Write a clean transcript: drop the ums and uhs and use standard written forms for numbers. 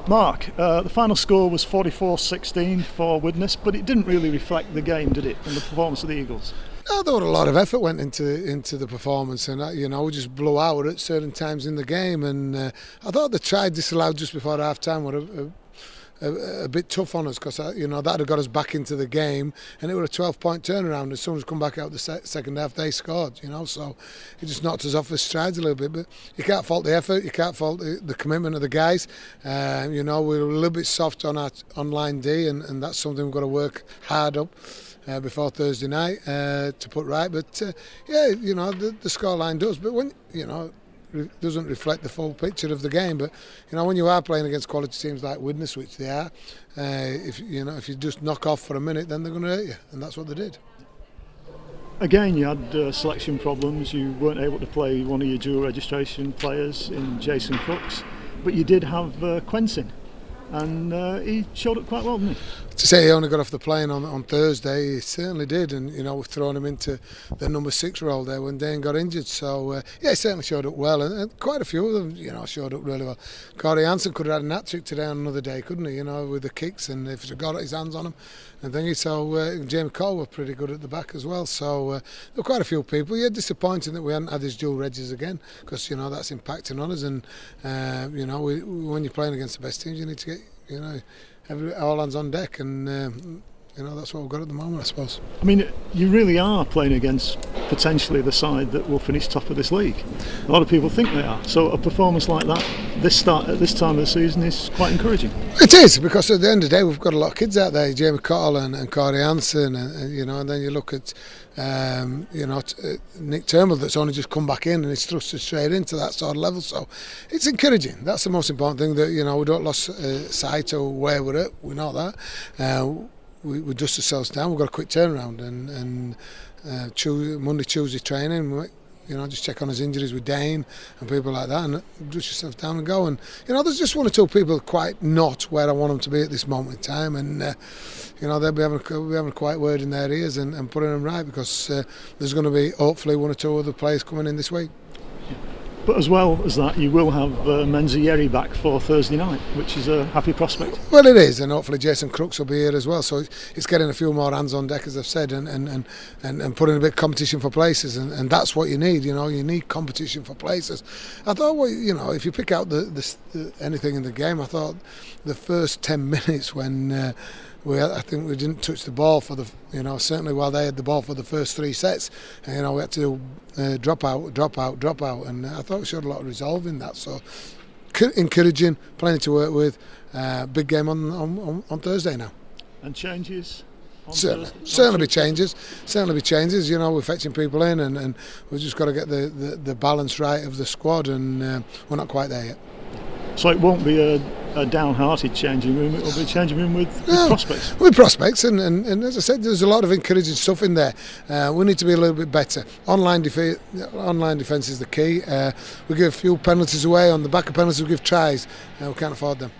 Mark, the final score was 44-16 for Widnes, but it didn't really reflect the game, did it, and the performance of the Eagles? I thought a lot of effort went into the performance, and we just blew out at certain times in the game. And I thought the try disallowed just before half time were a bit tough on us, because that had got us back into the game, and it was a 12-point turnaround. As soon as come back out the second half, they scored. So it just knocked us off the strides a little bit. But you can't fault the effort, you can't fault the commitment of the guys. We're a little bit soft on our line D, and that's something we've got to work hard up before Thursday night to put right. But the scoreline does. But when doesn't reflect the full picture of the game. But when you are playing against quality teams like Widnes, which they are, if you just knock off for a minute, then they're going to hurt you, and that's what they did. Again, you had selection problems. You weren't able to play one of your dual registration players in Jason Crooks, but you did have Quentin, and he showed up quite well, didn't he? To say he only got off the plane on Thursday, he certainly did, and we've thrown him into the number 6 role there when Dane got injured. So he certainly showed up well, and quite a few of them, showed up really well. Corey Hansen could have had a hat-trick today on another day, couldn't he? With the kicks, and if he'd got his hands on them and thingy. So Jamie Cole were pretty good at the back as well. So there were quite a few people. Yeah, disappointing that we hadn't had his dual regis again, because that's impacting on us. And when you're playing against the best teams, you need to get all hands on deck, and that's what we've got at the moment, I suppose. I mean, you really are playing against potentially the side that will finish top of this league. A lot of people think they are. So a performance like that at this time of the season is quite encouraging. It is, because at the end of the day we've got a lot of kids out there, Jamie Cottle and Corey Hansen, and then you look at Nick Turnbull, that's only just come back in and he's thrusted straight into that sort of level. So it's encouraging. That's the most important thing, that we don't lose sight of where we're at. We know that. We dust ourselves down. We've got a quick turnaround, and Monday, Tuesday training. Just check on his injuries with Dane and people like that, and dust yourself down and go. And there's just one or two people quite not where I want them to be at this moment in time, and they'll be having a quiet word in their ears and putting them right, because there's going to be hopefully one or two other players coming in this week. But as well as that, you will have Menzieri back for Thursday night, which is a happy prospect. Well, it is, and hopefully Jason Crooks will be here as well. So it's getting a few more hands on deck, as I've said, and putting a bit of competition for places, and that's what you need. You need competition for places. I thought, if you pick out anything in the game, I thought the first 10 minutes when. I think we didn't touch the ball for certainly while they had the ball for the first 3 sets. We had to do drop out, and I thought we showed a lot of resolve in that. So encouraging, plenty to work with. Big game on Thursday now. And changes? Certainly be changes. We're fetching people in, and we've just got to get the balance right of the squad, and we're not quite there yet. So it won't be a downhearted changing room, it'll be a changing room with prospects. With prospects, and as I said, there's a lot of encouraging stuff in there. We need to be a little bit better. Online defence is the key. We give a few penalties away. On the back of penalties we give tries. We can't afford them.